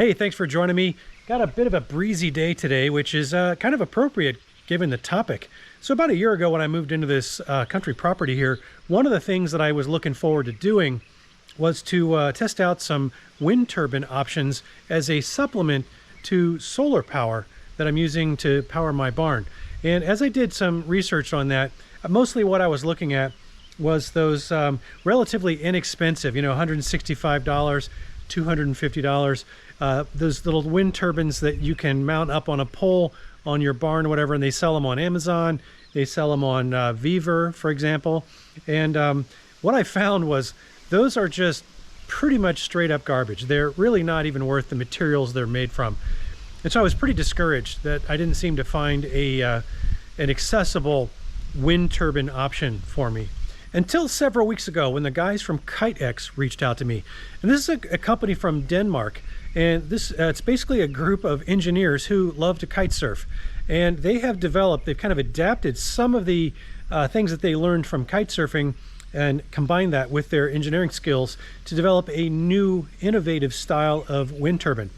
Hey, thanks for joining me. Got a bit of a breezy day today, which is kind of appropriate given the topic. So about a year ago when I moved into this country property here, one of the things that I was looking forward to doing was to test out some wind turbine options as a supplement to solar power that I'm using to power my barn. And as I did some research on that, mostly what I was looking at was those relatively inexpensive, $165, $250, those little wind turbines that you can mount up on a pole on your barn or whatever, and they sell them on Amazon, they sell them on Viver, for example. And what I found was those are just pretty much straight up garbage. They're really not even worth the materials they're made from. And so I was pretty discouraged that I didn't seem to find an accessible wind turbine option for me. Until several weeks ago when the guys from KiteX reached out to me. And this is a company from Denmark. And this it's basically a group of engineers who love to kite surf. And they've kind of adapted some of the things that they learned from kite surfing and combined that with their engineering skills to develop a new innovative style of wind turbine.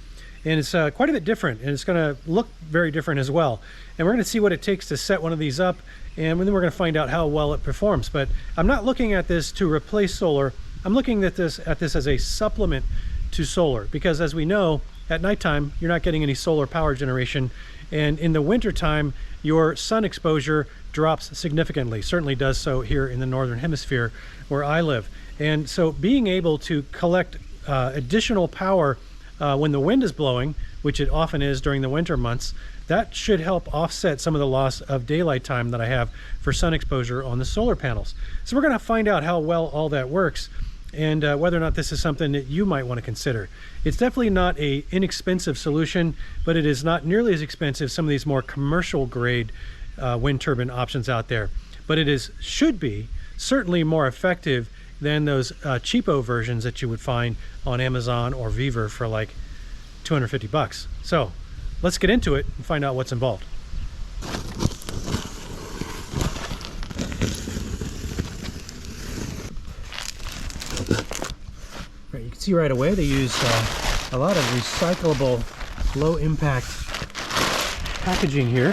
And it's quite a bit different, and it's going to look very different as well. And we're going to see what it takes to set one of these up, and then we're going to find out how well it performs. But I'm not looking at this to replace solar. I'm looking at this as a supplement to solar, because as we know, at nighttime you're not getting any solar power generation, and in the winter time your sun exposure drops significantly. Certainly does so here in the northern hemisphere where I live. And so being able to collect additional power when the wind is blowing, which it often is during the winter months, that should help offset some of the loss of daylight time that I have for sun exposure on the solar panels. So we're going to find out how well all that works, and whether or not this is something that you might want to consider. It's definitely not an inexpensive solution, but it is not nearly as expensive as some of these more commercial grade wind turbine options out there. But it should be certainly more effective than those cheapo versions that you would find on Amazon or Viver for like 250 bucks. So let's get into it and find out what's involved. Right, you can see right away they use a lot of recyclable, low impact packaging here.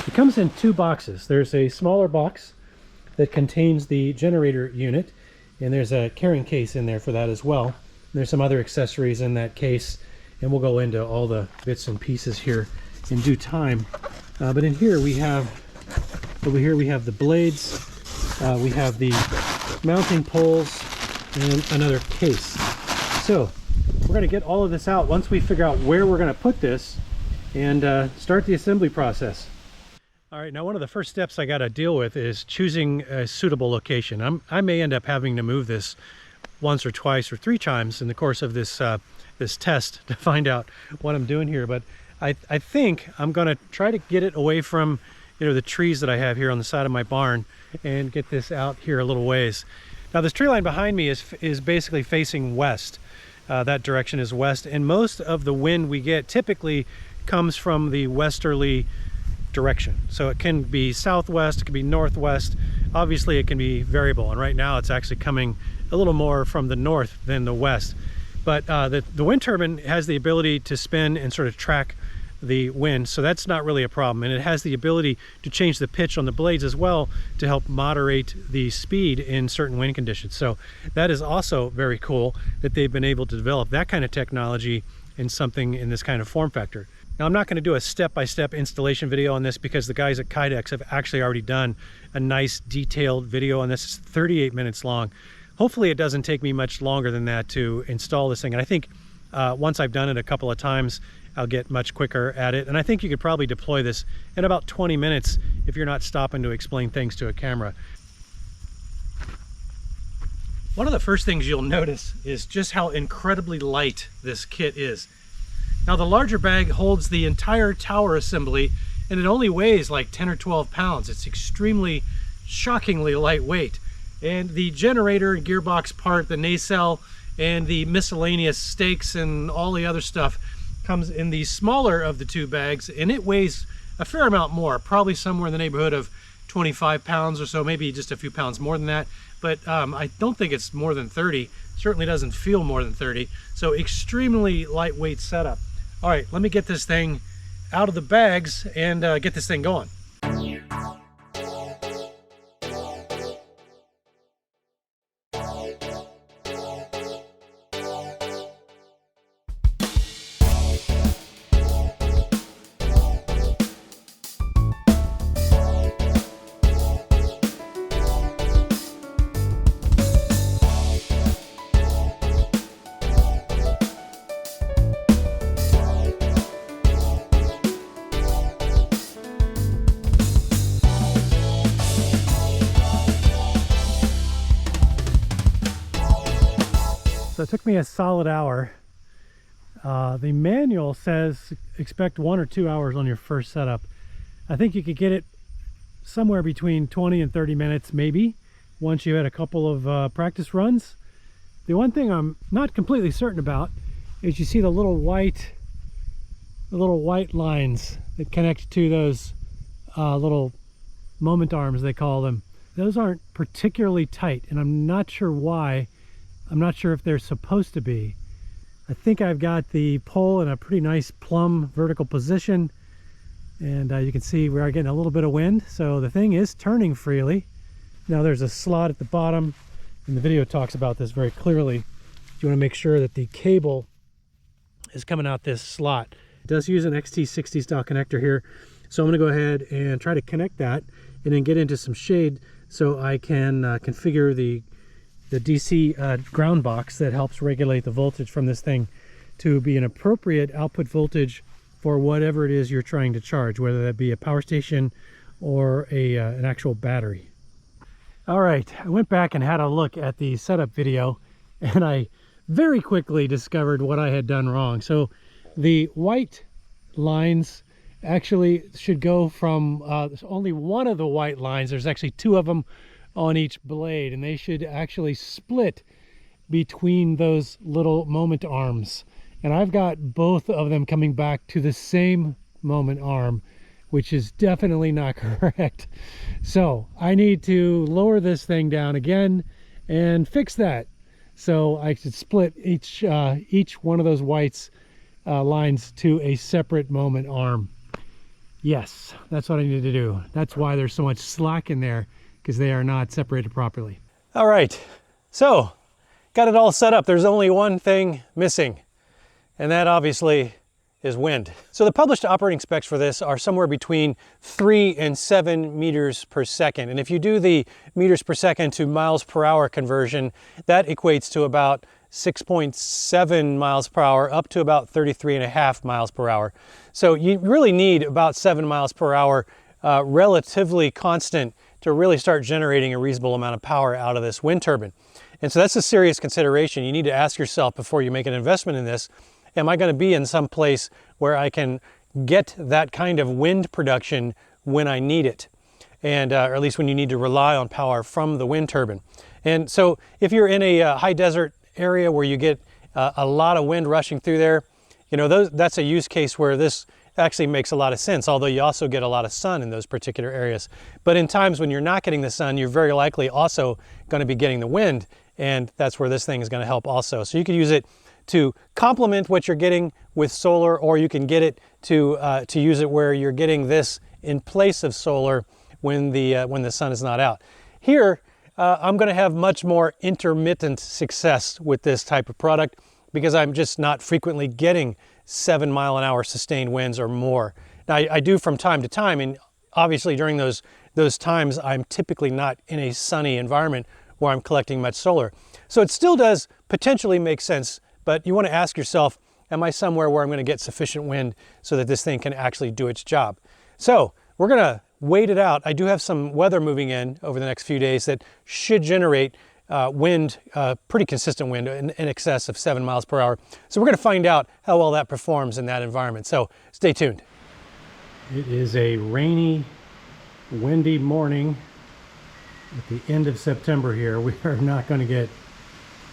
It comes in two boxes. There's a smaller box that contains the generator unit, and there's a carrying case in there for that as well. There's some other accessories in that case, and we'll go into all the bits and pieces here in due time. But in here we have, over here we have the blades, we have the mounting poles, and another case. So we're going to get all of this out once we figure out where we're going to put this and start the assembly process. All right, now one of the first steps I got to deal with is choosing a suitable location. I may end up having to move this once or twice or three times in the course of this this test to find out what I'm doing here. But I think I'm going to try to get it away from the trees that I have here on the side of my barn and get this out here a little ways. Now this tree line behind me is basically facing west. That direction is west, and most of the wind we get typically comes from the westerly direction. So it can be southwest, it can be northwest. Obviously it can be variable, and right now it's actually coming a little more from the north than the west. But the wind turbine has the ability to spin and sort of track the wind, so that's not really a problem. And it has the ability to change the pitch on the blades as well to help moderate the speed in certain wind conditions. So that is also very cool that they've been able to develop that kind of technology in something in this kind of form factor. Now I'm not going to do a step-by-step installation video on this because the guys at KiteX have actually already done a nice detailed video on this. It's 38 minutes long. Hopefully it doesn't take me much longer than that to install this thing. And I think once I've done it a couple of times, I'll get much quicker at it. And I think you could probably deploy this in about 20 minutes if you're not stopping to explain things to a camera. One of the first things you'll notice is just how incredibly light this kit is. Now the larger bag holds the entire tower assembly, and it only weighs like 10 or 12 pounds. It's extremely, shockingly lightweight. And the generator and gearbox part, the nacelle, and the miscellaneous stakes and all the other stuff comes in the smaller of the two bags, and it weighs a fair amount more, probably somewhere in the neighborhood of 25 pounds or so, maybe just a few pounds more than that. But I don't think it's more than 30. Certainly doesn't feel more than 30. So extremely lightweight setup. All right, let me get this thing out of the bags and get this thing going. So it took me a solid hour. The manual says expect 1 or 2 hours on your first setup. I think you could get it somewhere between 20 and 30 minutes maybe, once you had a couple of practice runs. The one thing I'm not completely certain about is you see the little white lines that connect to those little moment arms, they call them. Those aren't particularly tight, and I'm not sure why. I'm not sure if they're supposed to be. I think I've got the pole in a pretty nice plumb vertical position, and you can see we are getting a little bit of wind, so the thing is turning freely. Now there's a slot at the bottom, and the video talks about this very clearly. You want to make sure that the cable is coming out this slot. It does use an XT60 style connector here, so I'm going to go ahead and try to connect that and then get into some shade so I can configure the DC ground box that helps regulate the voltage from this thing to be an appropriate output voltage for whatever it is you're trying to charge, whether that be a power station or an actual battery. All right, I went back and had a look at the setup video, and I very quickly discovered what I had done wrong. So the white lines actually should go from only one of the white lines. There's actually 2 of them on each blade, and they should actually split between those little moment arms. And I've got both of them coming back to the same moment arm, which is definitely not correct. So I need to lower this thing down again and fix that, so I should split each one of those whites lines to a separate moment arm. Yes, that's what I need to do. That's why there's so much slack in there, because they are not separated properly. All right, so got it all set up. There's only one thing missing, and that obviously is wind. So the published operating specs for this are somewhere between 3 and 7 meters per second. And if you do the meters per second to miles per hour conversion, that equates to about 6.7 miles per hour up to about 33.5 miles per hour. So you really need about 7 miles per hour relatively constant to really start generating a reasonable amount of power out of this wind turbine. And so that's a serious consideration. You need to ask yourself before you make an investment in this, am I going to be in some place where I can get that kind of wind production when I need it? And or at least when you need to rely on power from the wind turbine. And so if you're in a high desert area where you get a lot of wind rushing through there, you know, that's a use case where this actually makes a lot of sense, although you also get a lot of sun in those particular areas. But in times when you're not getting the sun, you're very likely also going to be getting the wind, and that's where this thing is going to help also. So you could use it to complement what you're getting with solar, or you can get it to use it where you're getting this in place of solar when the sun is not out. Here, I'm going to have much more intermittent success with this type of product because I'm just not frequently getting 7-mile-an-hour sustained winds or more. Now, I do from time to time, and obviously during those times, I'm typically not in a sunny environment where I'm collecting much solar. So it still does potentially make sense, but you want to ask yourself, am I somewhere where I'm going to get sufficient wind so that this thing can actually do its job? So we're going to wait it out. I do have some weather moving in over the next few days that should generate wind, pretty consistent wind in excess of 7 miles per hour. So we're going to find out how well that performs in that environment. So stay tuned. It is a rainy, windy morning at the end of September here. We are not going to get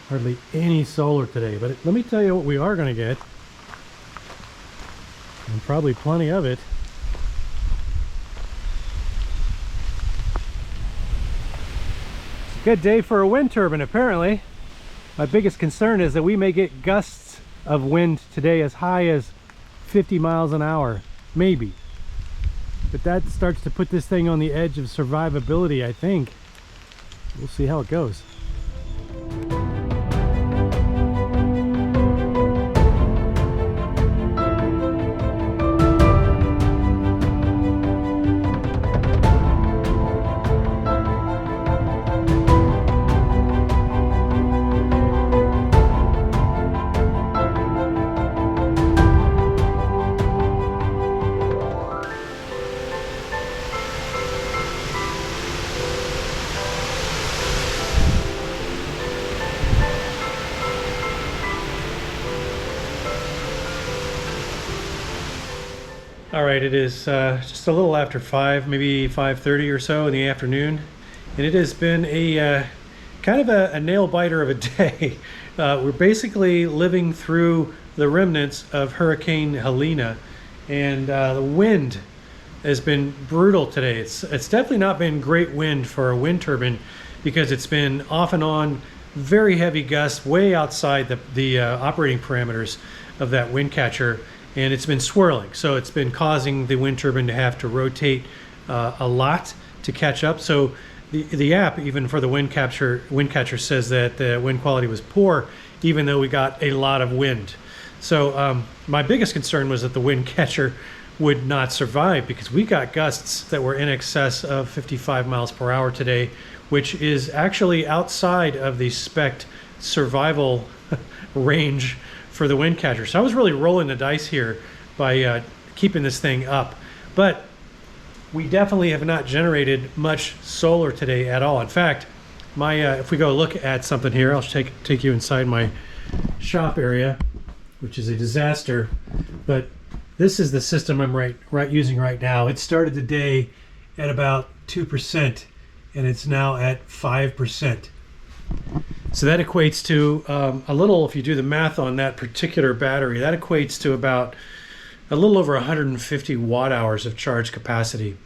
hardly any solar today, but let me tell you what we are going to get, and probably plenty of it. Good day for a wind turbine, apparently. My biggest concern is that we may get gusts of wind today as high as 50 miles an hour, maybe. But that starts to put this thing on the edge of survivability, I think. We'll see how it goes. All right, it is just a little after 5, maybe 5:30 or so in the afternoon, and it has been a kind of a nail biter of a day. We're basically living through the remnants of Hurricane Helene, and the wind has been brutal today. It's definitely not been great wind for a wind turbine, because it's been off and on very heavy gusts way outside the operating parameters of that WindCatcher. And it's been swirling, so it's been causing the wind turbine to have to rotate a lot to catch up. So the app, even for the WindCatcher says that the wind quality was poor, even though we got a lot of wind. So my biggest concern was that the WindCatcher would not survive, because we got gusts that were in excess of 55 miles per hour today, which is actually outside of the spec survival range for the WindCatcher. So I was really rolling the dice here by keeping this thing up. But we definitely have not generated much solar today at all. In fact, my if we go look at something here, I'll take you inside my shop area, which is a disaster. But this is the system I'm using right now. It started the day at about 2%, and it's now at 5%. So that equates to a little, if you do the math on that particular battery, that equates to about a little over 150 watt hours of charge capacity.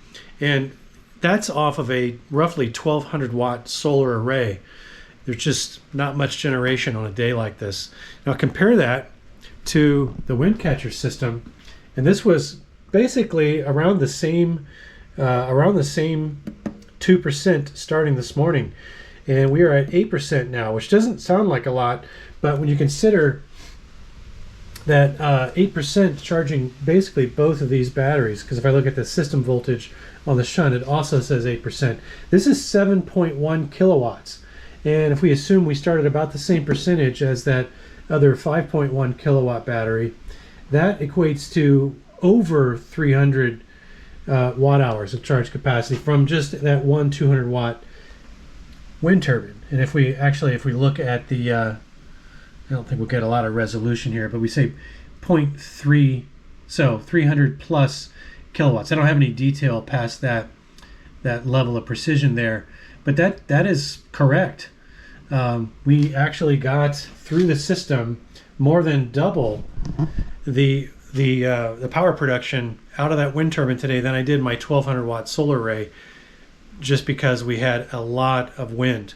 And that's off of a roughly 1200 watt solar array. There's just not much generation on a day like this. Now compare that to the WindCatcher system, and this was basically around the same 2% starting this morning. And we are at 8% now, which doesn't sound like a lot, but when you consider that 8% charging basically both of these batteries, because if I look at the system voltage on the shunt, it also says 8%. This is 7.1 kilowatts. And if we assume we started about the same percentage as that other 5.1 kilowatt battery, that equates to over 300 watt hours of charge capacity from just that one 200 watt wind turbine. And if we look at the I don't think we'll get a lot of resolution here, but we say 0.3, so 300 plus kilowatts. I don't have any detail past that level of precision there, but that is correct. We actually got through the system more than double the power production out of that wind turbine today than I did my 1200 watt solar array, just because we had a lot of wind.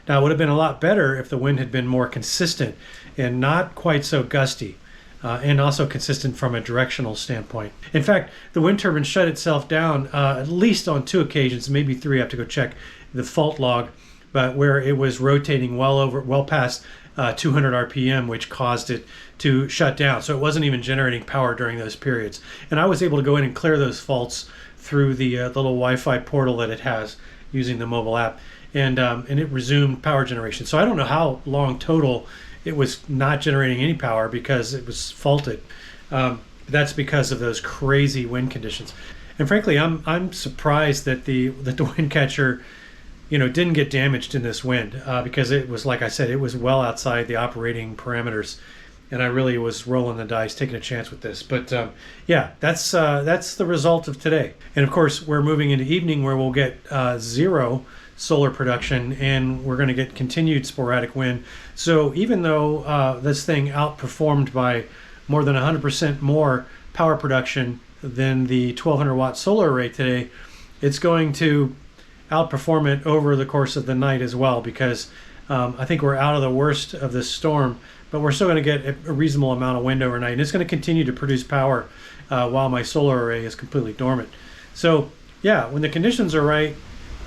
Now, it would have been a lot better if the wind had been more consistent and not quite so gusty, and also consistent from a directional standpoint. In fact, the wind turbine shut itself down at least on 2 occasions, maybe 3. I have to go check the fault log, but where it was rotating well past 200 RPM, which caused it to shut down. So it wasn't even generating power during those periods. And I was able to go in and clear those faults through the little Wi-Fi portal that it has using the mobile app, and it resumed power generation. So I don't know how long total it was not generating any power because it was faulted. That's because of those crazy wind conditions. And frankly, I'm surprised that the WindCatcher, didn't get damaged in this wind, because it was, like I said, it was well outside the operating parameters. And I really was rolling the dice, taking a chance with this. But yeah, that's the result of today. And of course, we're moving into evening where we'll get 0 solar production, and we're going to get continued sporadic wind. So even though this thing outperformed by more than 100% more power production than the 1200 watt solar array today, it's going to outperform it over the course of the night as well, because I think we're out of the worst of this storm, but we're still going to get a reasonable amount of wind overnight, and it's going to continue to produce power while my solar array is completely dormant. So yeah, when the conditions are right,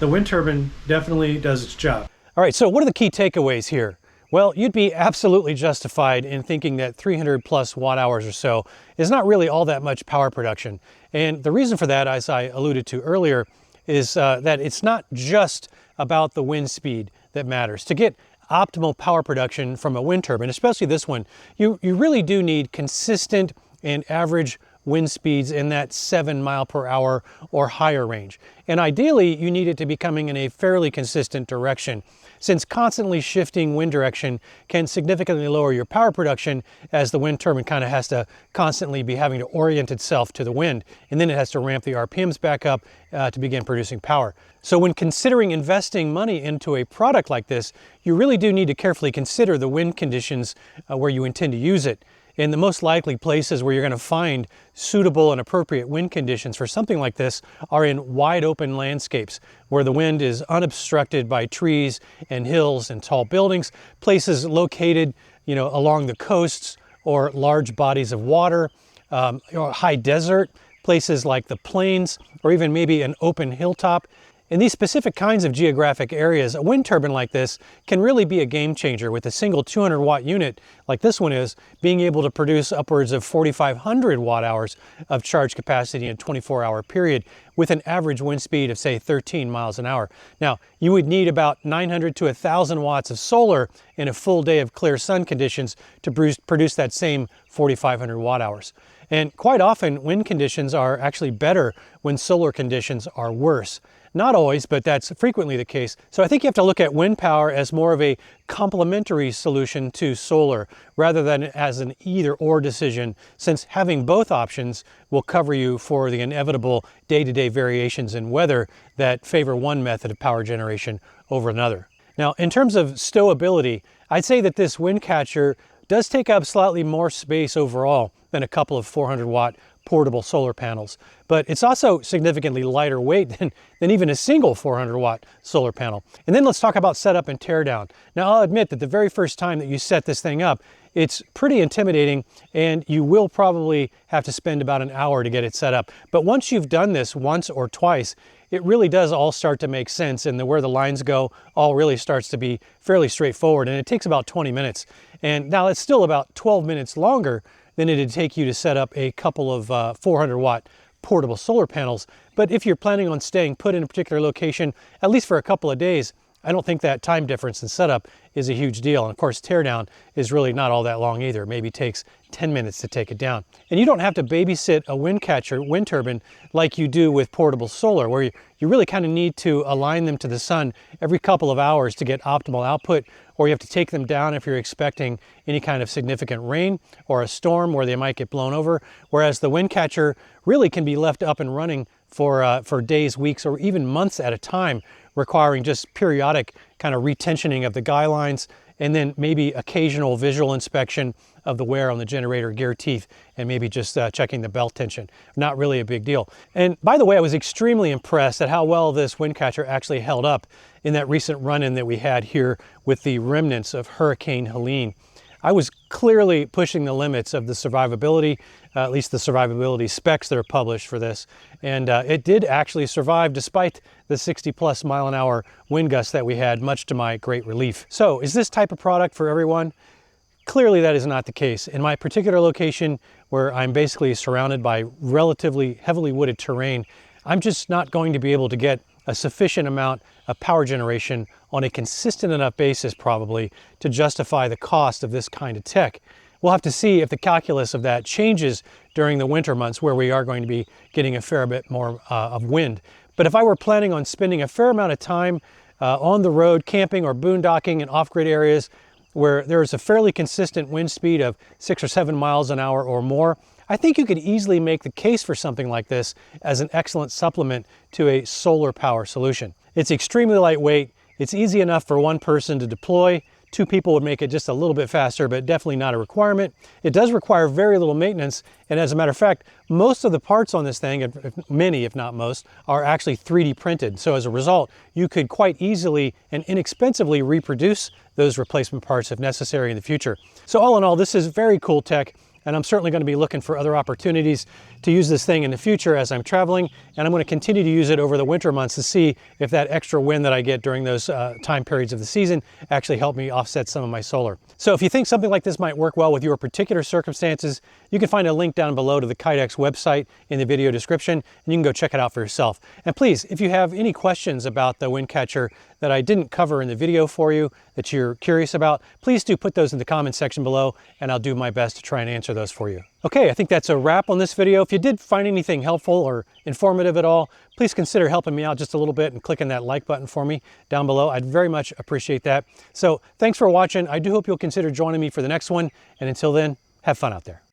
the wind turbine definitely does its job. All right, so what are the key takeaways here? Well, you'd be absolutely justified in thinking that 300 plus watt hours or so is not really all that much power production. And the reason for that, as I alluded to earlier, is that it's not just about the wind speed that matters. To get optimal power production from a wind turbine, especially this one, you really do need consistent and average wind speeds in that 7 mile per hour or higher range. And ideally, you need it to be coming in a fairly consistent direction, since constantly shifting wind direction can significantly lower your power production, as the wind turbine kind of has to constantly be having to orient itself to the wind, and then it has to ramp the RPMs back up to begin producing power. So when considering investing money into a product like this, you really do need to carefully consider the wind conditions where you intend to use it. And the most likely places where you're going to find suitable and appropriate wind conditions for something like this are in wide open landscapes where the wind is unobstructed by trees and hills and tall buildings, places located, along the coasts or large bodies of water, or high desert, places like the plains, or even maybe an open hilltop. In these specific kinds of geographic areas, a wind turbine like this can really be a game changer, with a single 200 watt unit like this one is being able to produce upwards of 4,500 watt hours of charge capacity in a 24-hour period with an average wind speed of, say, 13 miles an hour. Now, you would need about 900 to 1,000 watts of solar in a full day of clear sun conditions to produce that same 4,500 watt hours. And quite often, wind conditions are actually better when solar conditions are worse. Not always, but that's frequently the case. So I think you have to look at wind power as more of a complementary solution to solar rather than as an either-or decision, since having both options will cover you for the inevitable day-to-day variations in weather that favor one method of power generation over another. Now, in terms of stowability, I'd say that this WindCatcher does take up slightly more space overall than a couple of 400 watt portable solar panels, but it's also significantly lighter weight than even a single 400 watt solar panel. And then let's talk about setup and teardown. Now, I'll admit that the very first time that you set this thing up, it's pretty intimidating, and you will probably have to spend about an hour to get it set up. But once you've done this once or twice, it really does all start to make sense, and where the lines go all really starts to be fairly straightforward, and it takes about 20 minutes. And now it's still about 12 minutes longer than it'd take you to set up a couple of 400 watt portable solar panels. But if you're planning on staying put in a particular location, at least for a couple of days, I don't think that time difference in setup is a huge deal. And of course, teardown is really not all that long either. Maybe takes 10 minutes to take it down. And you don't have to babysit a WindCatcher wind turbine like you do with portable solar, where you really kind of need to align them to the sun every couple of hours to get optimal output, or you have to take them down if you're expecting any kind of significant rain or a storm where they might get blown over. Whereas the WindCatcher really can be left up and running for days, weeks, or even months at a time, requiring just periodic kind of retensioning of the guy lines, and then maybe occasional visual inspection of the wear on the generator gear teeth, and maybe just checking the belt tension. Not really a big deal. And by the way, I was extremely impressed at how well this WindCatcher actually held up in that recent run-in that we had here with the remnants of Hurricane Helene. I was clearly pushing the limits of the survivability, at least the survivability specs that are published for this. And it did actually survive despite the 60+ mile an hour wind gusts that we had, much to my great relief. So is this type of product for everyone? Clearly that is not the case. In my particular location, where I'm basically surrounded by relatively heavily wooded terrain, I'm just not going to be able to get a sufficient amount of power generation on a consistent enough basis, probably, to justify the cost of this kind of tech. We'll have to see if the calculus of that changes during the winter months, where we are going to be getting a fair bit more of wind. But if I were planning on spending a fair amount of time on the road, camping or boondocking in off-grid areas where there is a fairly consistent wind speed of 6 or 7 miles an hour or more, I think you could easily make the case for something like this as an excellent supplement to a solar power solution. It's extremely lightweight. It's easy enough for one person to deploy. 2 people would make it just a little bit faster, but definitely not a requirement. It does require very little maintenance, and as a matter of fact, most of the parts on this thing, many if not most, are actually 3D printed. So as a result, you could quite easily and inexpensively reproduce those replacement parts if necessary in the future. So all in all, this is very cool tech, and I'm certainly going to be looking for other opportunities to use this thing in the future as I'm traveling, and I'm going to continue to use it over the winter months to see if that extra wind that I get during those time periods of the season actually help me offset some of my solar. So if you think something like this might work well with your particular circumstances, you can find a link down below to the KiteX website in the video description, and you can go check it out for yourself. And please, if you have any questions about the WindCatcher that I didn't cover in the video for you, that you're curious about, please do put those in the comment section below, and I'll do my best to try and answer those for you. Okay, I think that's a wrap on this video. If you did find anything helpful or informative at all, please consider helping me out just a little bit and clicking that like button for me down below. I'd very much appreciate that. So thanks for watching. I do hope you'll consider joining me for the next one. And until then, have fun out there.